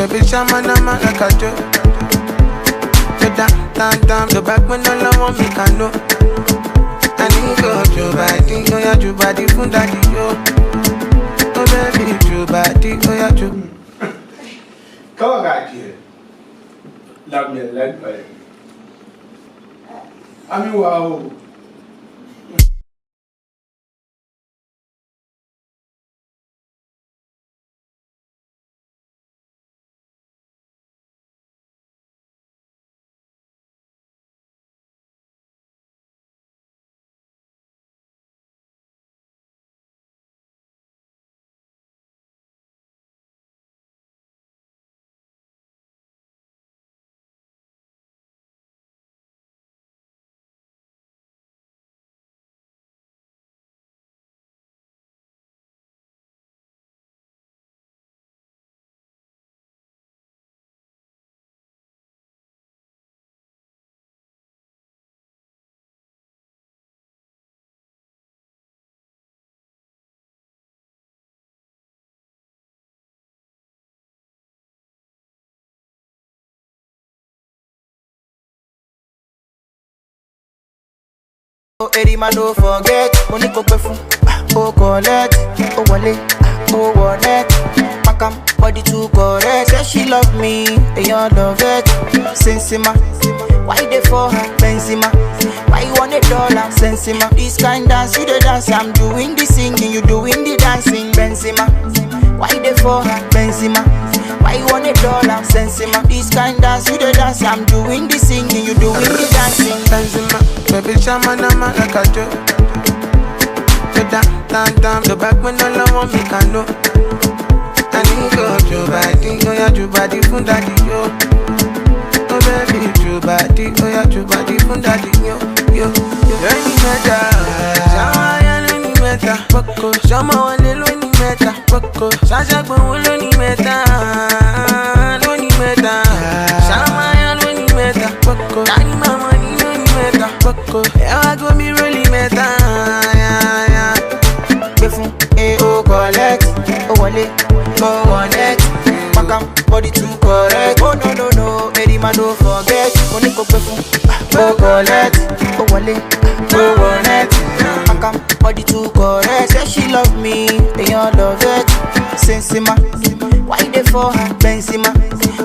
baby, shaman, I'm like a joke. The down, the back when all I want me can know. I need go to body, oh yeah, to body, from daddy, yo. Oh baby, to body, oh yeah, to. Come on, guys, here. Love me, let me. I mean, wow. Eddie man don't forget, money go perfume, oh collect, oh wallet, oh wallet, makam body too correct. Say she love me, and you love it. Sensima, why they for her? Benzema, why you want $1? Sensima, this kind dance you the dance, I'm doing the singing, you doing the dancing. Benzema, why they for her? Benzema, why you want $1? Sensima, this kind dance you the dance, I'm doing the singing, you doing the dancing. Benzema, baby, shaman, I'm like a joke. The down, the back when all I want me can know. I need go to body, oh yeah, to body, from daddy, yo. Oh baby, to body, oh yeah, to body, from daddy, yo. Any matter, Shama, any matter, Boko, Shama, one little any matter, Boko, Sasha, one any matter, any matter, Shama, any matter, Boko, Nani, mama, any matter, Boko, I go me really matter, yeah. Befun, oh collect, oh wallet, oh wallet, makam body too correct. Oh no, Eddie man don't forget, money go befun, oh collect, oh wallet, oh wallet, makam body too correct. Say she love me, and you love it. Sensima, why they for her? Benzema,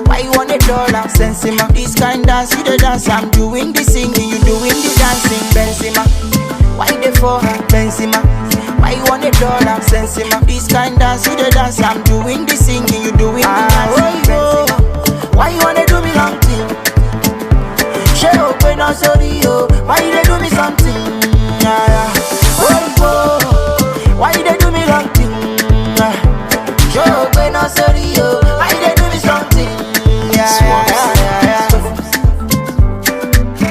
why you want $1? Sensima, this kind dance you the dance, I'm doing the singing, you doing the dancing. Benzema, why they for her? Benzema, why you want $1? Sensima, this kind dance you the dance, I'm doing the singing, you doing the dancing. Benzema, why you wanna do me something? She open up sorry yo, why you they do me something? Why you they do me something? She open up sorry yo, why you they do me something?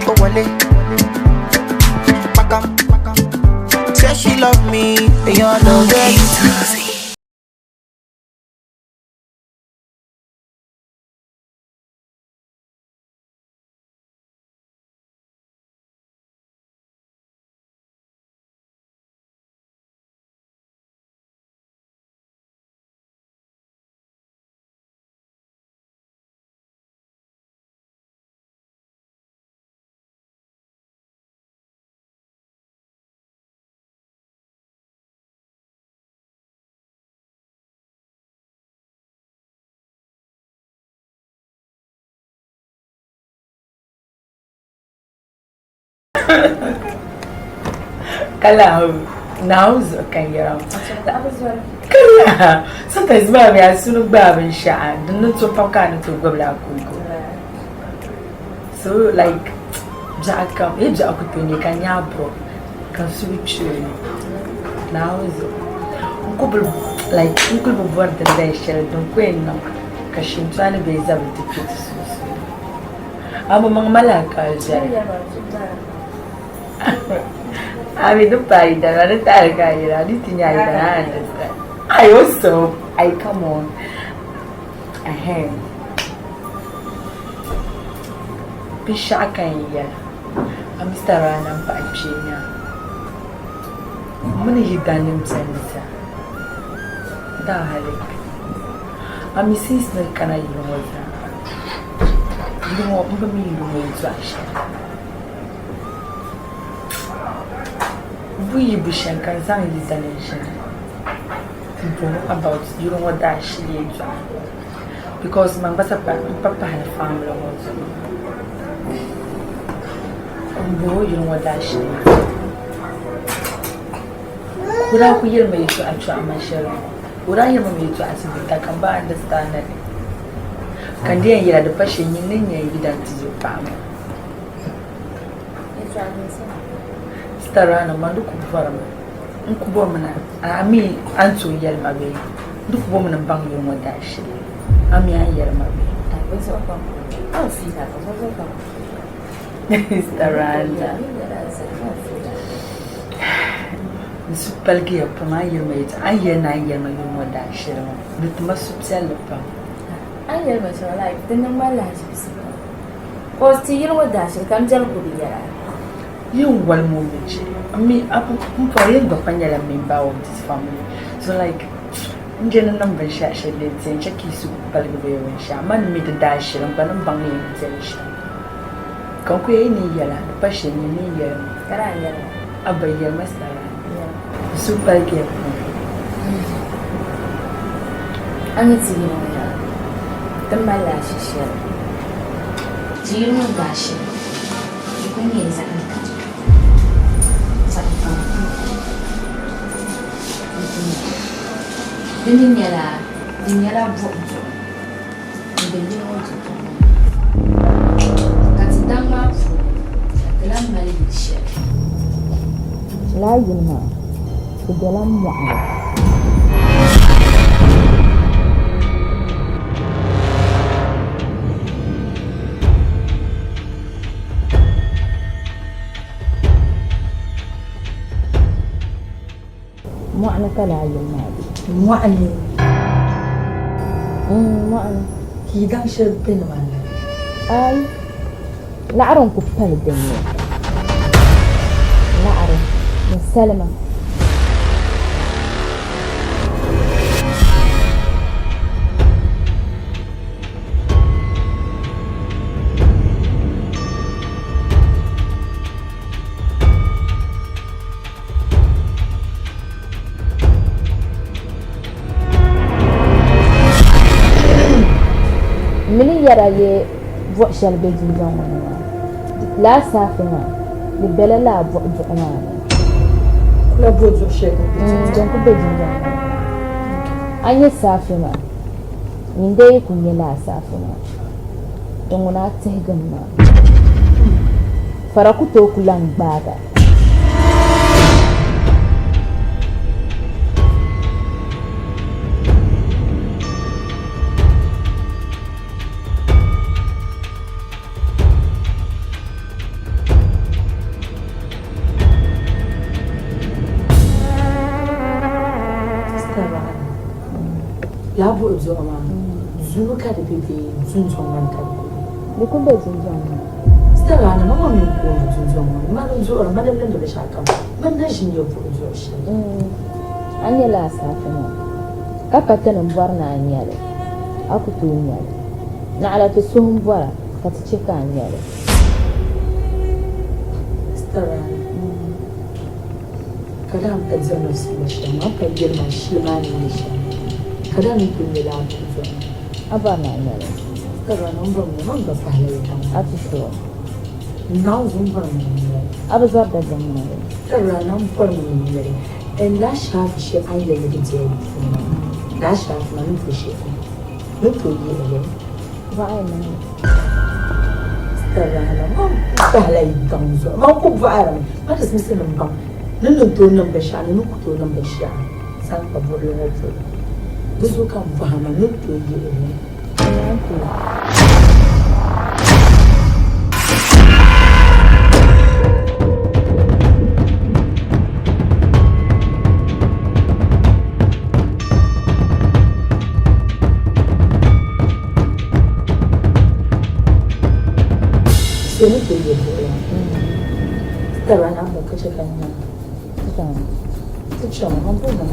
Oh wale, makam. Say she love me, and you love it. Kala now can get out. Kala sometimes baby I soon grab and share. Do not so pakan to go black. So like Jack come if Jack could you can bro can switch now is couple like uncle board the day shell don't queen no kashin trying to be able to fit I'm among Malaka. I mean, the pride that I didn't understand. I also, I come on. Pishaka here. I'm Mr. Rana Pachina. Money he done him, Senator. Dahalik. I'm Mrs. Can I even work? You don't want me to action. We bush and can sign this nation. About you don't want that she is. Because my papa had a family also. Boy, you know what that she is. Without hearing me to actually my share. Would I hear me to ask if I can understand it? Can they hear the passion you need evidence to your family? Starana Manduku Farm. Woman, I mean, answer yell my way. Look, woman, and bang you one dash. I mean, I yell my way. I was open. I'll see that. Starana. The super gear from my mate. I hear 9 years my one dash. With must sell the pump. I hear myself like the number last. Or see you know what dash comes out with the You one moment. I mean, I'm for you, but when you're a member of this family. So, like, in general, number share, and check his super and share. Man made a dash and I'm banging intention. Conquer any yellow, the passion you need yellow. Abba, your master. Super gear. I'm not seeing the my lashes shell. Do you know dash? You can use it. Dinyala vojo. Dinyala vojo. Katidanga fu. Katidanga mali bishe. La yinna. Kudala mu'ala. Mu'ala kala yinna. Mu'ala. Mu'ala. He should be one. Ay. La aron kupal dinyo. La aron. Salama. Mini yara ye vote shall be done. Last half an hour, the bella la vote an hour. La vote of shame. Don't be done. I yes, Safina. In day, can you last Safina? Don't want to take them now. Farakuto Kulang Baga. Labo Zoma, Zuka the baby, Zunzon. The Kumbezon. Starana, Mamma, you go to Zoma, Madame Zora, Madame Linda Shaka, Manation your foot. And your last half an hour. Captain and Barna and Yellow. Akutu Yellow. Nala to soon Bora, Katichika and Yellow. Starana. Kadam Edzon of Smission, up and get my Shilman nation. Kadam put me down to them. Abana Yellow. There are number of pilots. At the store. Now, Zumba, I was up at them. there are number of and Lash half ship I live in jail. Lash half money for shipping. Look to you. Why, man? There are no ballet guns. Malcolm Viram. What is missing them? No, to number shan, look to number shan. Some of what you have. This will come for him and look to you. So look to you. There are no kitchen. Kitchen, I'm going to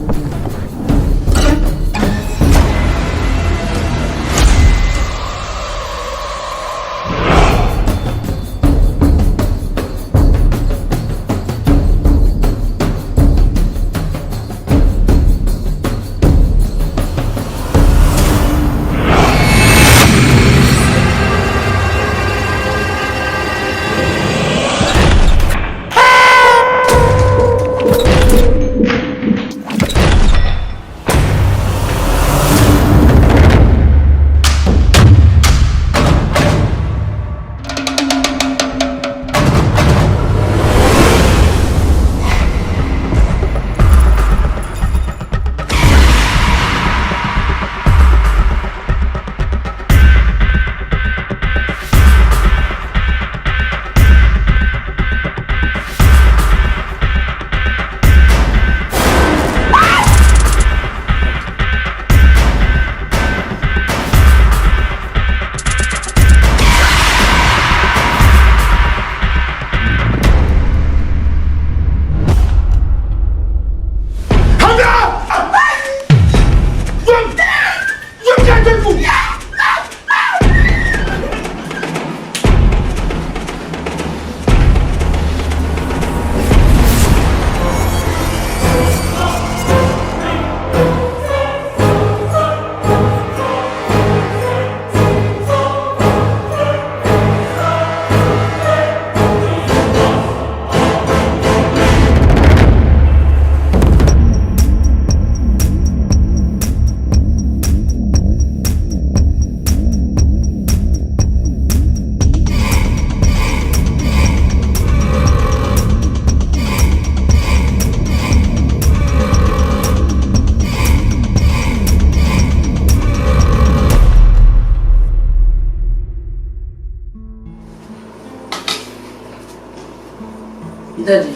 Daddy.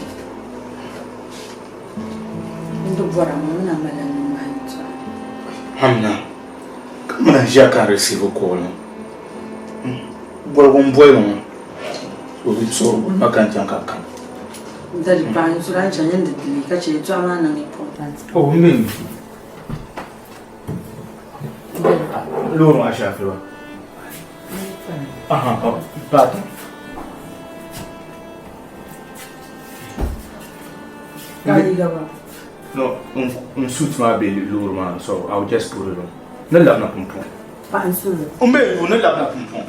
Ndo bora mwana mala ni mahita. Hamna. Kama na jaka receive call. Bora boy. So makanja kaka. Daddy pa insura chanyende dilika chetu amana ni important. Oh mimi. Loro ashafwa. Aha, oh, pardon. No, suit my baby lure man, so I'll just put it on. No love na pumpon. Pansulu. Umbe, no love na pumpon.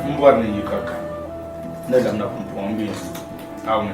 Mbwa ni yukaka. Nenda mna kumpombi. Au na.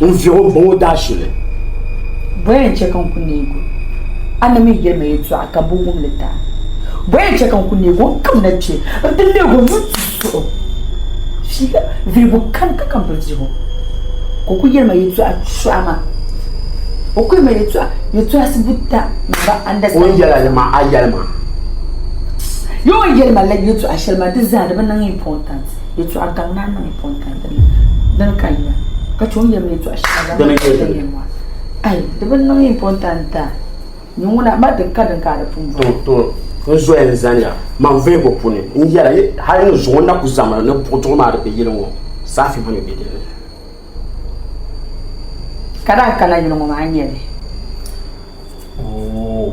Environ bon dashile. Bwen cheka kunigo. Ana mi yeme yetu akabugu mleta. Bwen cheka kunigo kamna che. Ndele go mutso. Shika vibu kan ka kambeziho. Koku yeme yetu achama. Oku yeme yetu asibuta ba understand. On yalma ayalma. Yo yelma la yetu ashelma dizada banang important. Yetu agangna na important. Dan kanya. Kachon yeme yetu ashelma. Ai, debe não importante. Nyuna ba de kada kada pumbo. To nzo enzania. Manvebo pune. Injala hali no zona kuzama no potoma de yelongo. Safi mane bede. Kada kana yino manyele. Oh.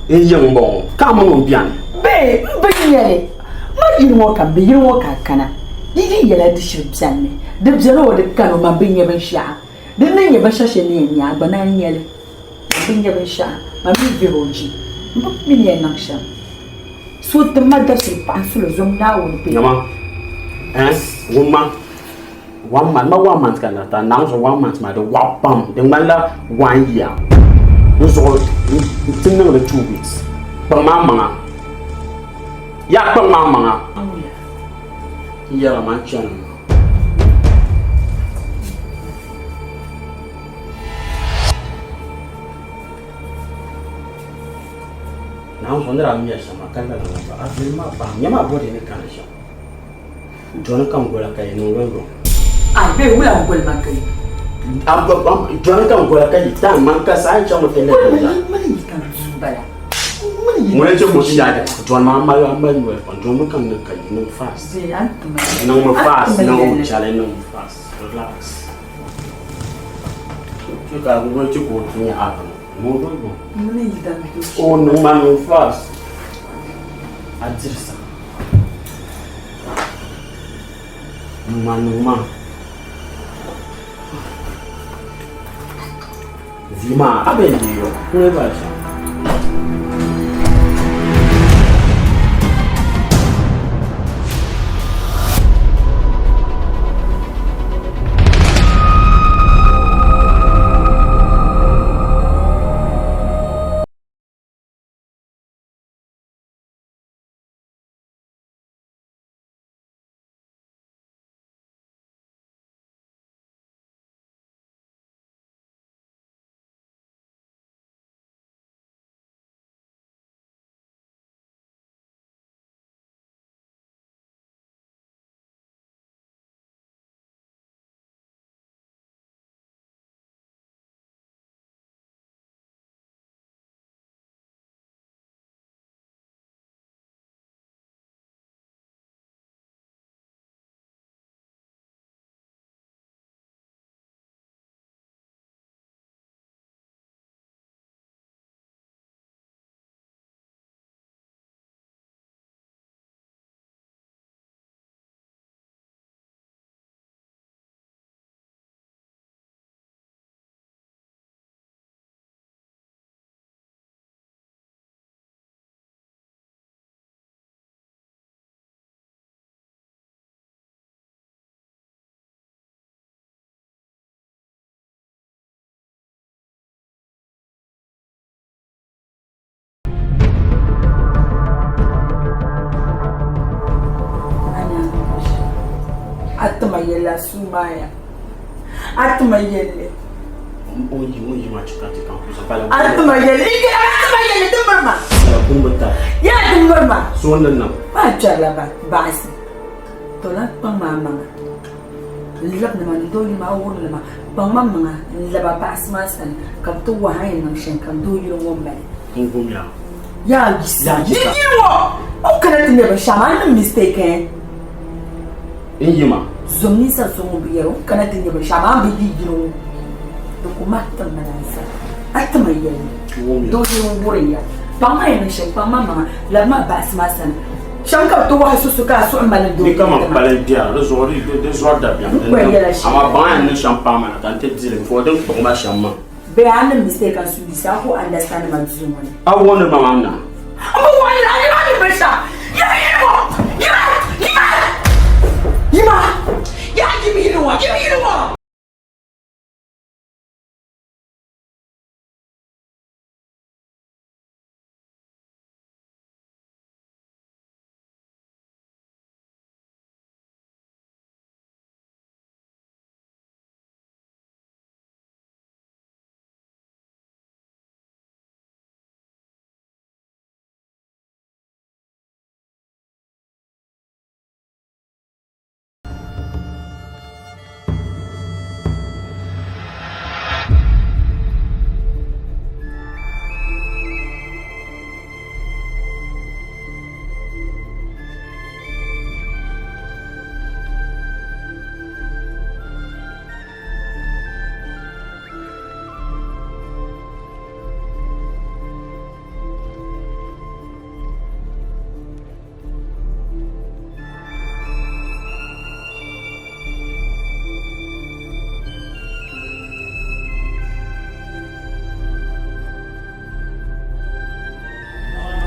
Eyeng bon. Kama no bian. Be nyele. Ma yino ka be yino ka kana. Yidi yela de shibsan me. De bzelo de kanu ma be nyebe sha. De nenye ba shashe ne nya agba na nyele. Be nyebe sha. Ma mi viroji. Mbo mi ne na sha. So te madda sur pansulo zom na wo pe. Yama. Woman. 1 month, ma 1 month kana ta now so 1 month ma de wapam. De mala 1 year. No so tin no 2 weeks. Ba mama. Ya ba mama. Ya ma chan. Now so ndra mi sama kan na ba afirma ba nyama body ne kan sha. Jona kam gola kai no longo. Ah, be wula ngol makai. Jona kam gola kai ta man ka sai cha mo tele da. Mani kan zumbala. Mo ne che mo ti ya. Jona ma ngol kon jona kam ne kai no fast. Ze antuma. No mo fast, no mo challenge no fast. Relax. Tu ka go che ko ti ya ata. Mo do go. Mani kan. Oh no man no fast. Adirsa. Numa. Zima, abendio. Como vai ser? Atma yela sumaya. Atma yele. Onde machucate campus. Atma yele. Atma yele dumma. Bumbata. Ya dumma. Sonda nam. Ba chala ba basi. Tola pang mama. Lilap naman do lima awon lima. Pang mama laba bas masan. Kam to wahay nang shen kam do yung womba. Ngumya. Ya gisa. Yiwo. O kana tinye ba shaman mistake. Injima. Zomni sa zongo biyero kana tinye ba shaman bi giro. To kumata manasa. Atma yele. Do yung wuriya. Pamay na siya, pamama, lama bas masan. Shanka to wa susuka so mbala do. Ni kama balendia, rezori de zorda bien. Ama ban ni champagne na tante dire for dem to ma chamma. Be an mistake and subisa who understand my zumone. I wonder mama na. Ama wani ani besha. Ya give me the one.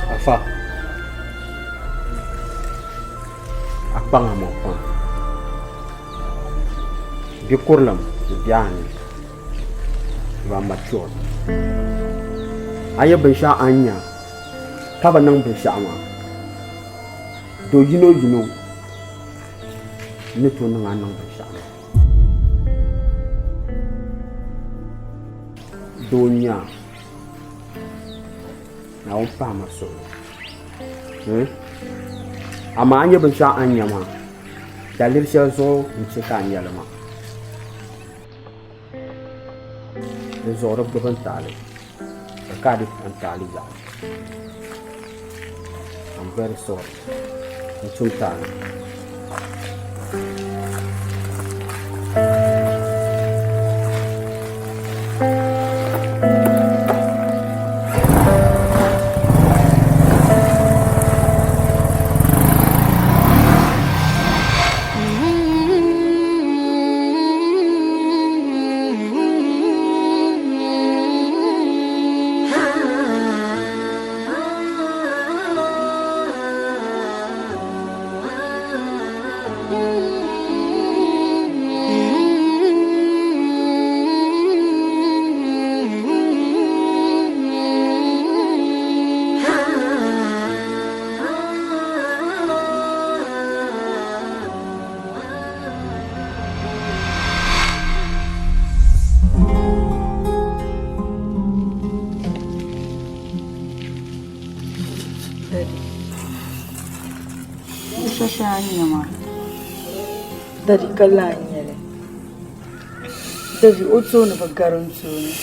Afa. Akpanga mo pa. Di kurlam, biani. Ba mature. Aya ben sha anya. Kaba nang ben sha ma. Do you know. Ni to nang ben sha ma. Donya. Na umpa maso. Ama anya ben sha anya ma. Dalir sha zo nche ka anya lama. De zoro ben tali. Kadi an tali za. I'm very sorry. Nchum tali. shashanyama dari kala nyele dari oto ne bagaron tsoni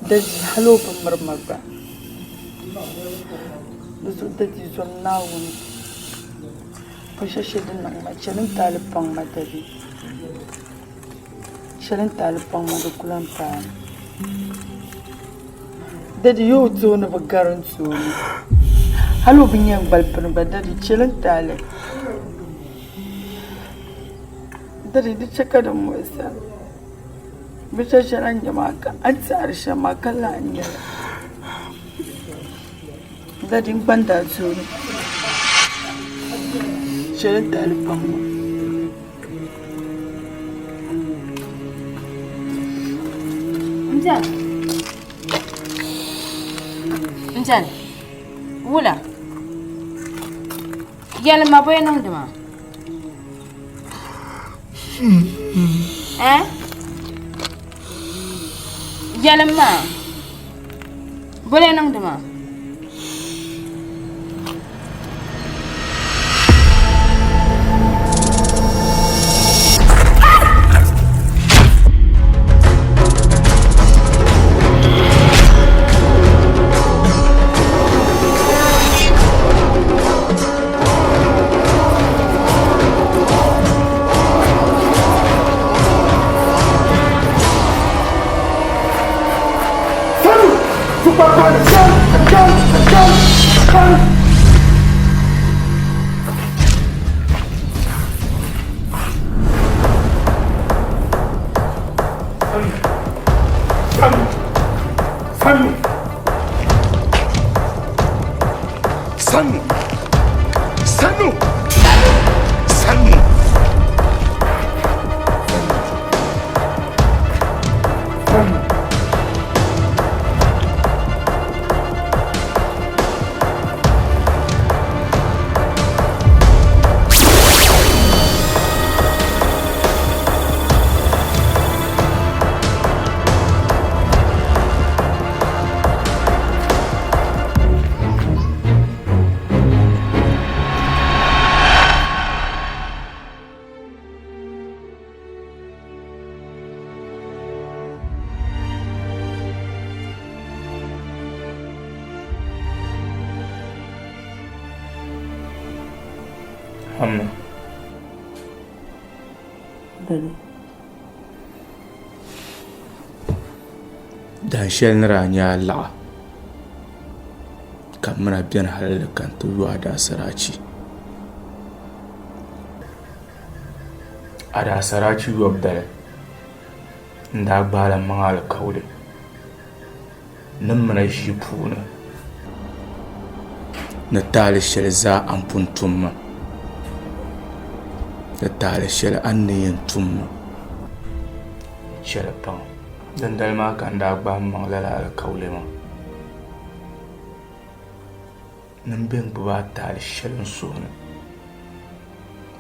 dari halo pamarmaga dusu dari zonnawo ko shashedin nan ma chalin talipang madari chalin talipang madukulan pa dari yo to ne bagaron tsoni halo binyang balpun badari chalin talip dari di cika da musa bisa sharan jama'a an tsari shama kala anya dari banda su shirin talifan mu Njan wula yalla ma boy nang dama yalla ma boleh nang dama Hamna. Dan shɛli ni raa nyɛ laɣa ka mina biɛni halili kan ti yo Adaasaraachi. Adaasaraachi yobu dali n daa gbaala maŋa alikauli ni mina ʒi puuni ni taali shɛli zaa an pun tumma ni taali shɛli an ni yɛn tumma shɛli pam dindali maa kan daa gbaai maŋ lala alikauli maa nin bɛn gbubi a taali shɛli n suhuni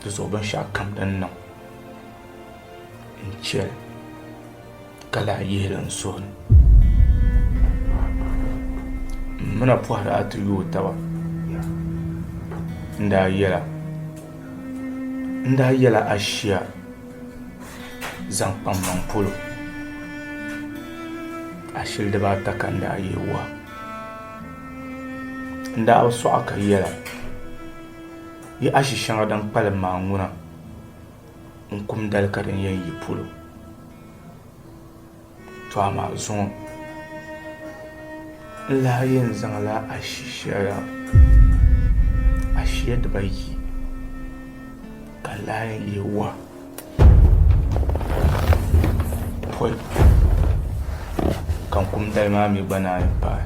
di zuɣu binshɛɣu kam din niŋ n chɛli ka lahi yihili n suhuni mina pɔhiri a ti yooi taba n daa yɛla ashia zaŋ kpaŋ maŋ polo ashili dibaata ka n daa yihi wa n daa bi sɔɣa ka yɛla yi ashi shɛŋa din kpalim maa ŋuna n kum dali ka din yɛn yi polo to amaa zuŋɔ n lahi yɛn zaŋla ashia dibayi ka n lahi yɛn yihi wa poi kan kum dali maa mi gba naa yɛn paai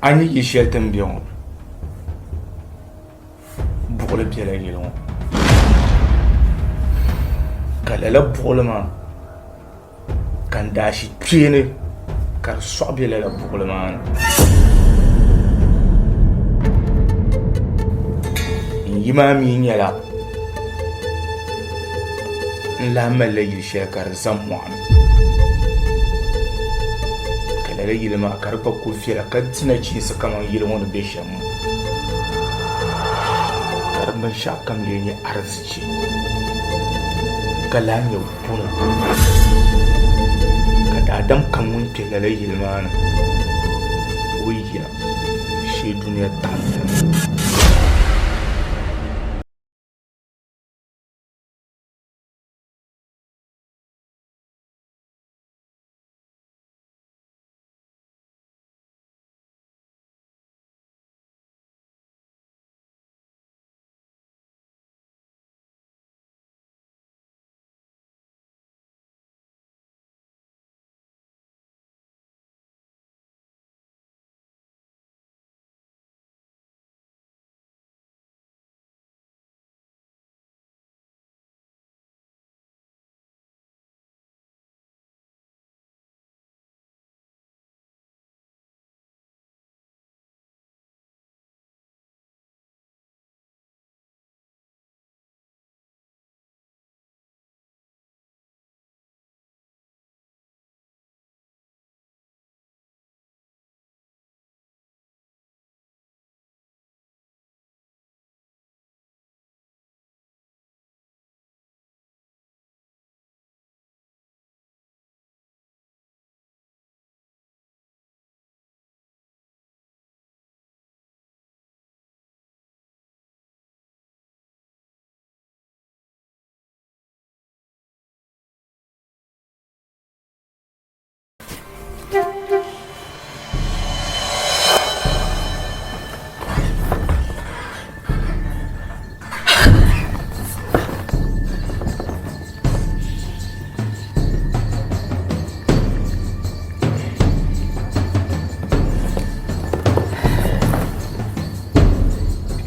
a ni yi shɛli tin bɛ ŋɔ buɣuli bɛla yili ŋɔ ka lala buɣuli maa kan daashi kpeeni ka di sɔɣi bɛ lala buɣuli maa ni n yi maa mi nyɛla n lahi malila yili shɛli ka di za mɔɣuni ka lala yili maa ka di gba ko viɛla ka di nachiinsi kamani yili ŋɔ ni be shɛm ŋɔ ka di binshɛɣu kam lee nyɛ arzichi ka lahi nyɛ buni ka daadam kam ŋun kpe lala yili maa ni o yina shee duniya taɣim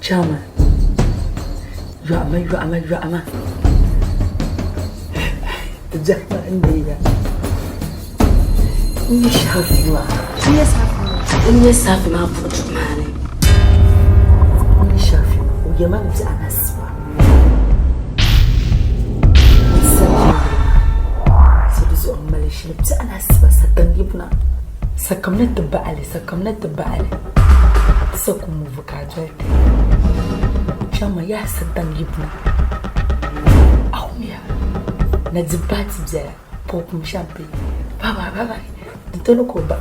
Chama, yuama. Jama ndiya. Ni shafiwa. Ni safi ma putumane. Ni shafiwa. Uyama mti anaswa. Sibizu omalishi mti anaswa satangibna. Sakamna tibali. Sakumuvu kajwete. Chama ya satangibna. Aumia. Na dzibati bya pop mshampi. Baba. Ntono ko ba.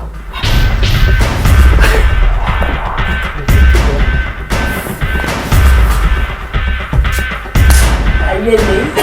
Ayele.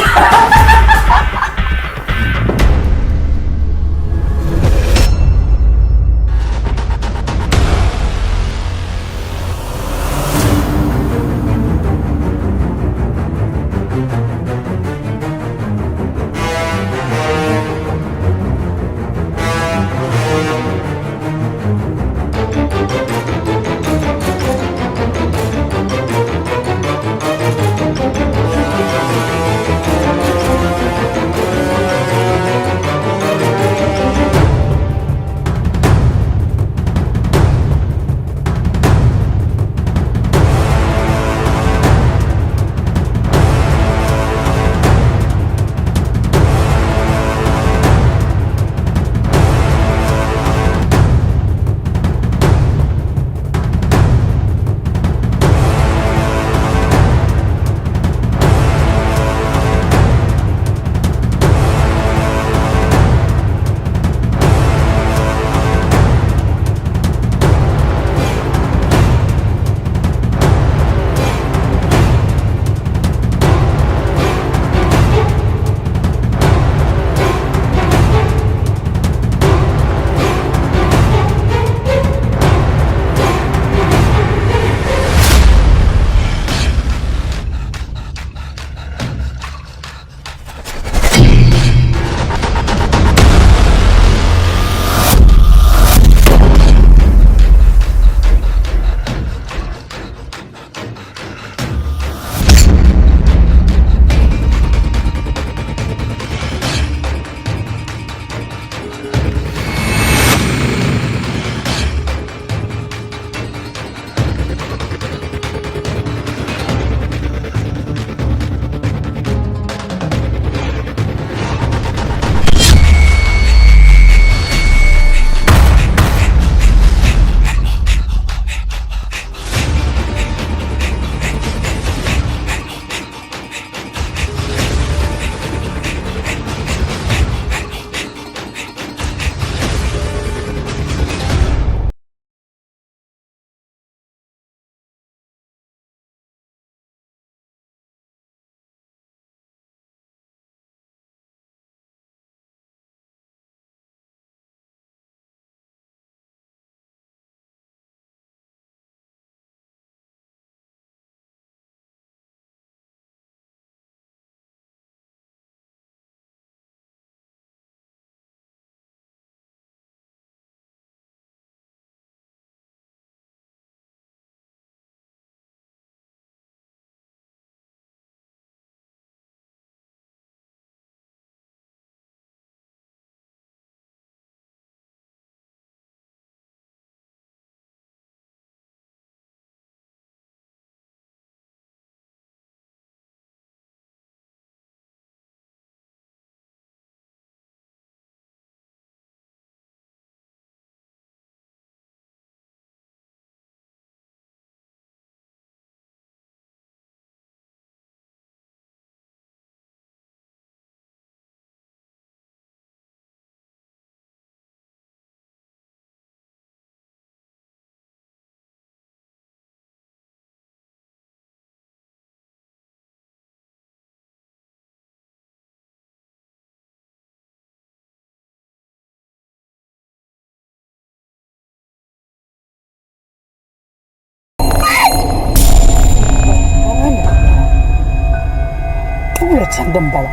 chan dambala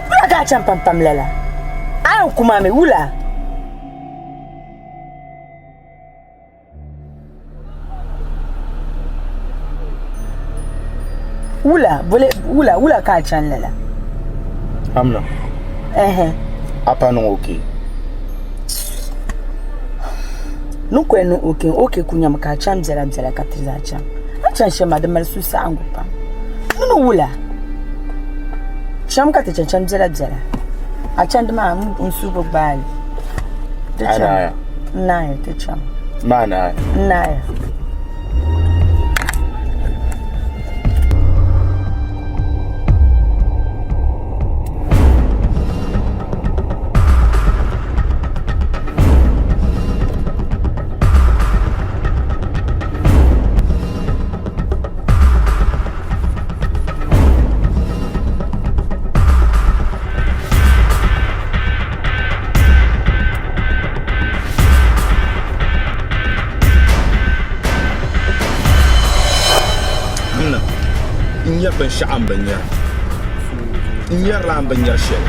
wula ka chan pam lela an kuma me wula wula ka chan lela amna apa no okay no kwenu okay kunyam ka chan zera ka triza chan achan shema de mal susa angupa no wula cham ka te chan zera achan de ma unsu bo bali ana na te cham mana na ben sha'an banyar in yar lan banyar shel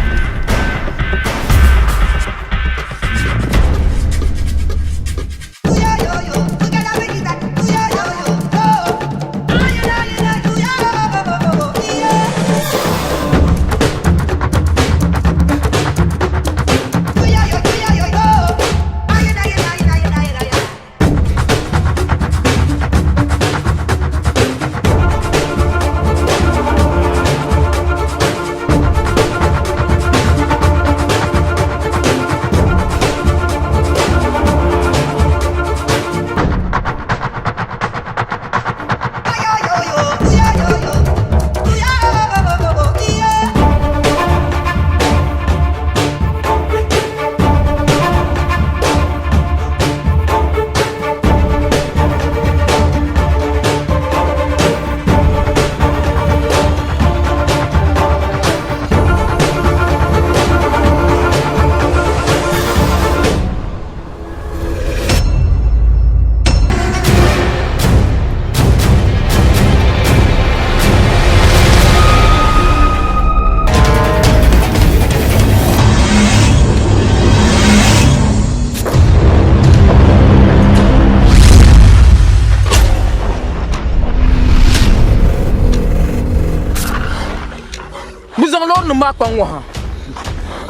ma kwanwo ha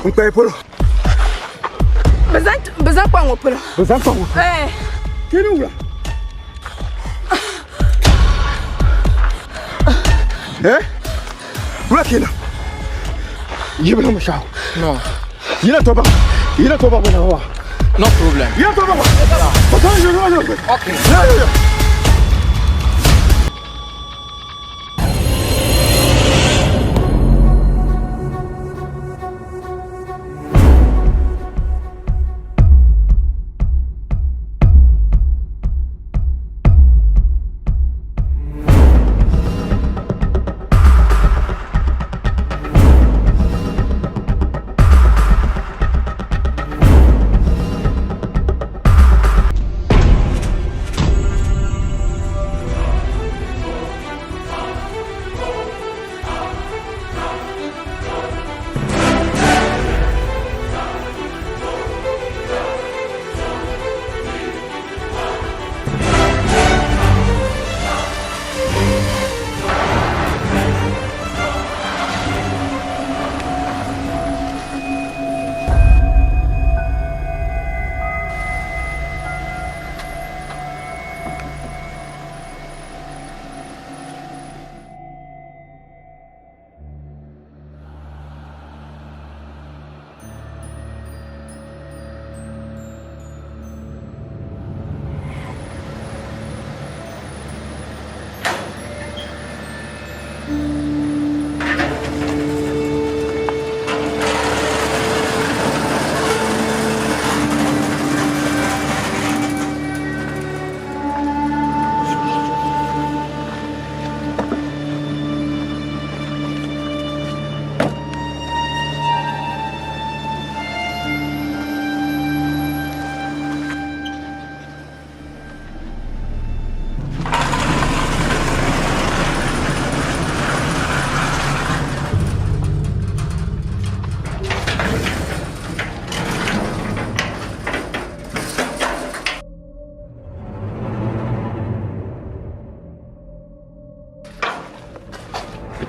mpe polo bezan kwanwo polo kini wula wula kina yibna mashao no yina toba bana wa no problem yina toba ba okay yeah.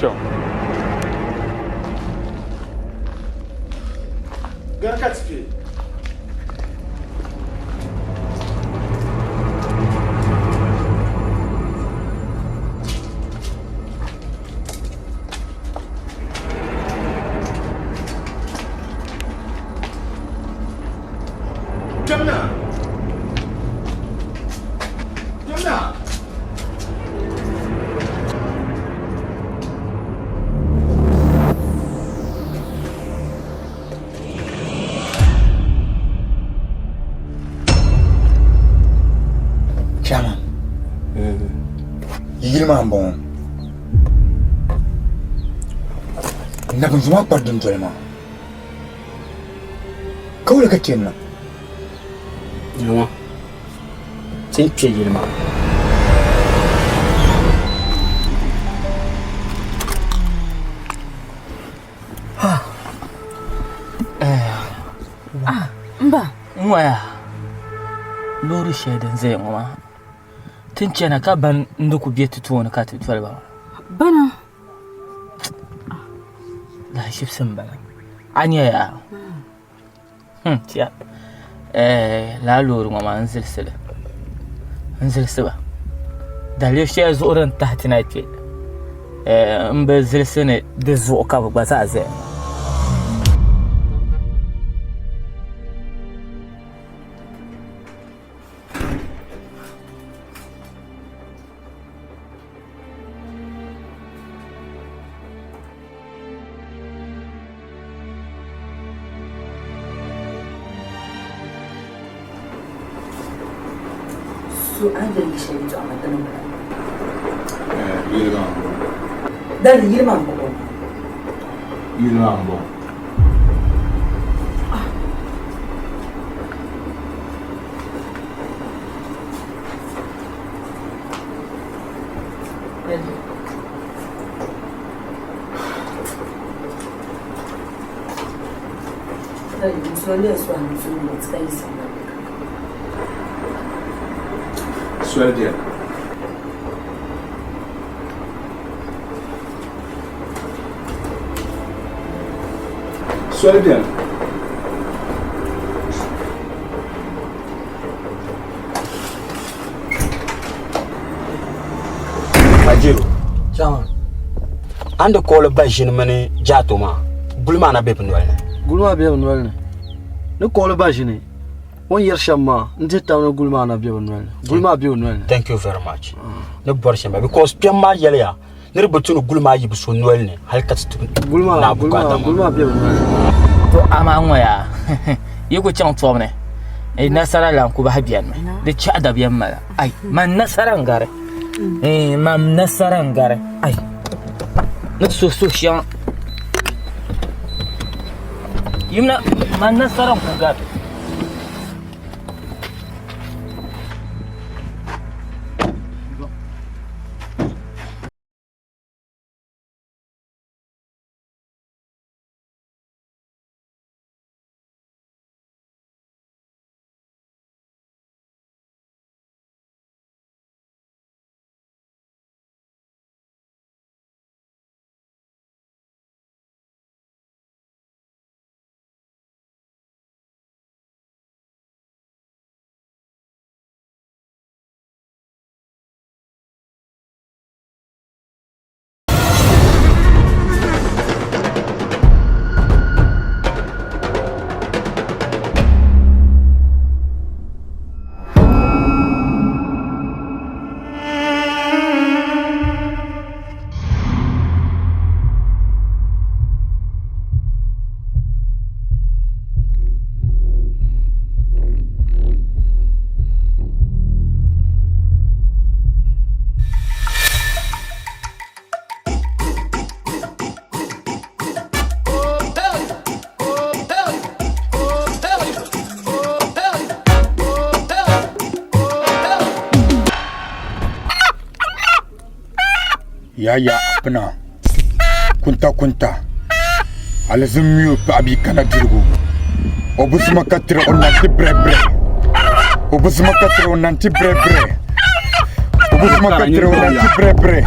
chong. Garkatski. Jamna. Chama. Yilma bon. Na kun zuma pardon tolma. Kawla ka kenna. Yawa. Tin ce yilma. Mba. Nwaya. Lori shaidan zai ngoma. Tun ce na ka ban nduku biye tutuwa na ka tutuwa ba. Bana. La shifsin bana. Anya ya. Tiya. La lori ngoma nzilsile. Nzilsiba. Dalil shi zuran tahtina yake. In ba zilsine da zuwa ka ba za zai. So an da shi ne to a matanin ba. Yilma. Dan yilma ba ko. Yilma bon. Sweldia. Sweldia. Majiro. Chama. Ande ko le bajin mane jato ma. Bulma na be benwal. Gulma be benwal ne. Ne ko le bajine. Won yer shamma ndita na gulma na be benwal. Gulma be benwal. Thank you very much. Ne bor shamba because pemma yelya. Ne rebutunu gulma yibu so nwal ne. Halkat gulma be benwal. To ama nwaya. Yego chan to ne. Nasara lan ku ba habiyan me. Da ci adabiyan mala. Ai man nasaran gare. Mam nasaran gare. Ai. Nutsu sushiyan. Yimna man nasaran ku gare. Ya apna kunta alazimiyo abi kana dirgo obusuma katra onanti brebre obusuma katra onanti brebre obusuma katra onanti brebre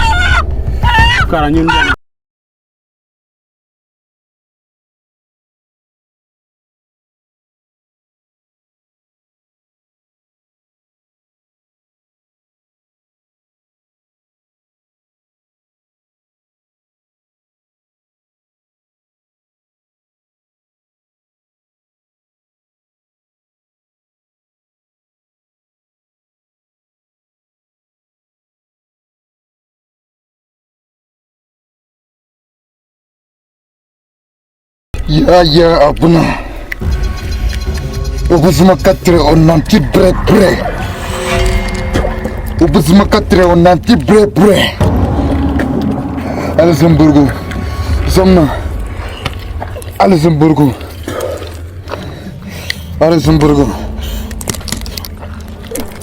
Karanyun Ya abuna. Ubuzuma katre onanti bre. Ubuzuma katre onanti bre. Alexemburgo. Zomna. Alexemburgo.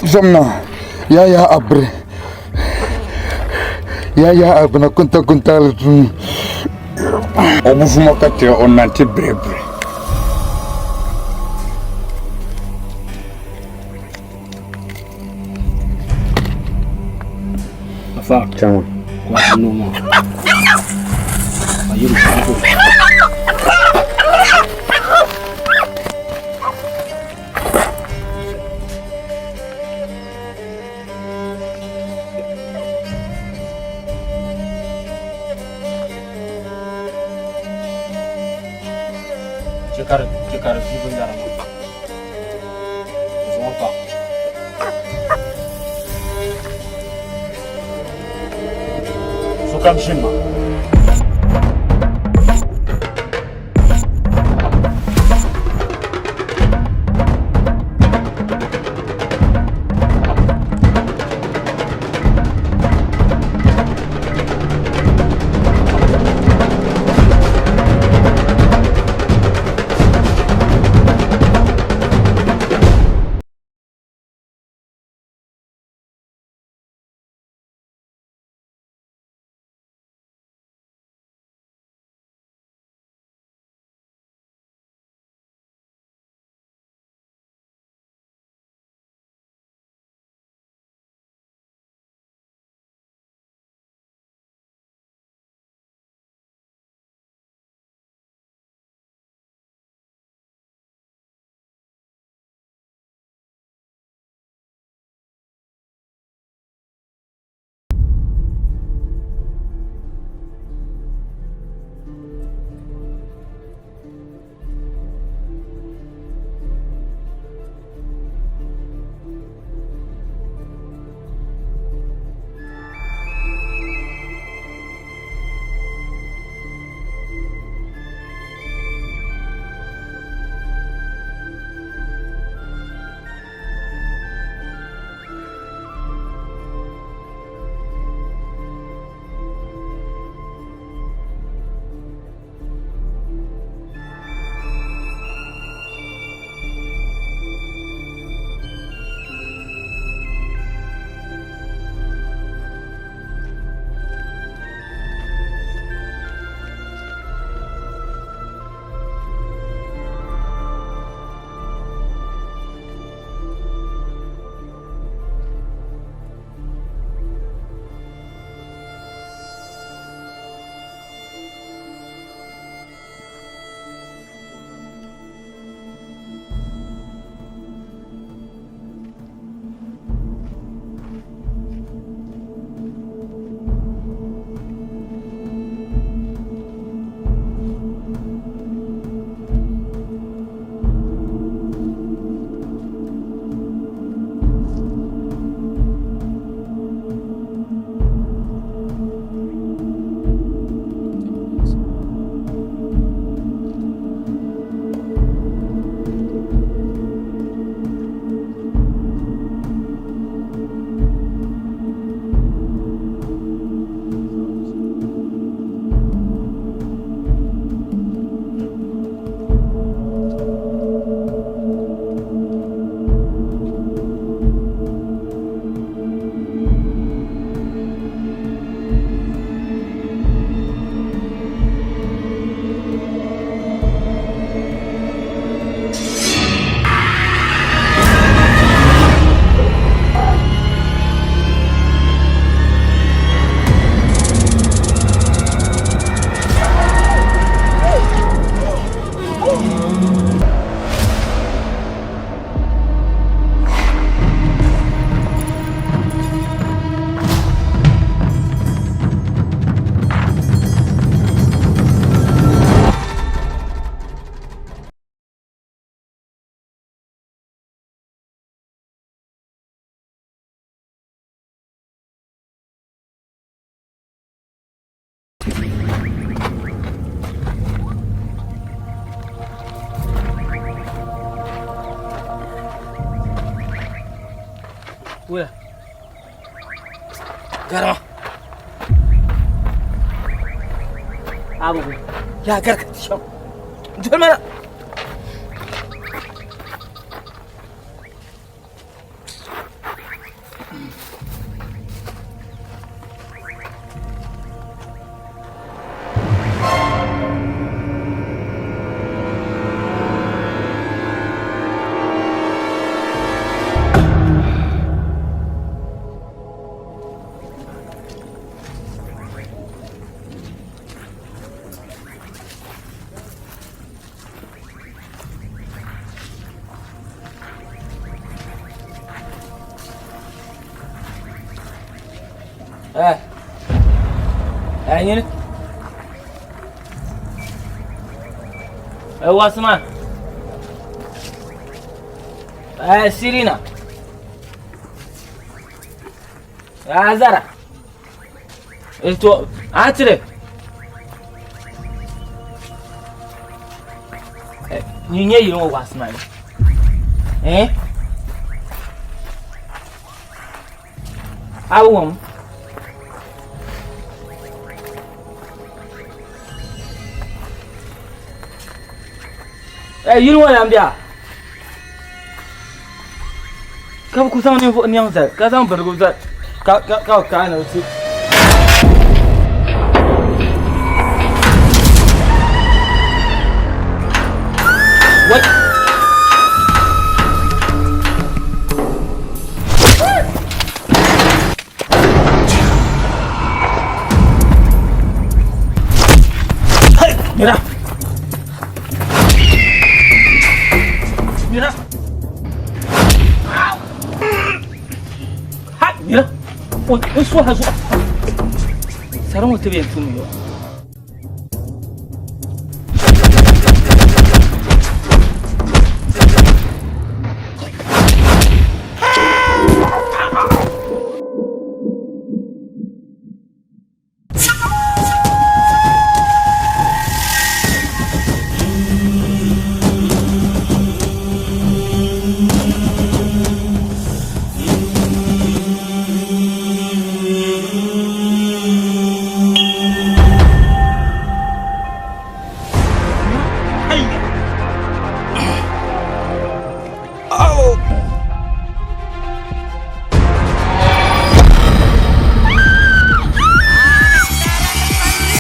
Zomna. Ya abre. Ya abuna kunta. Ubuzuma katre onanti bre. Afa, chama. Kwa noma. Ayuru sako. Cekar sibuk jarang. Semua pak. Sukam shima. Where? Garma. Abu. Ya garka sham. Dole mana. Ini. Wasman. Sirina. Zara. Itu Atre. Ninguém irá Wasman. Awam. You know what I'm there? Come kusang ni yang zat, kasang berguzat, kau kan usi. What? Hey, mira. Mira. Hai, mira. Oi, sua razão. Será um TV filme?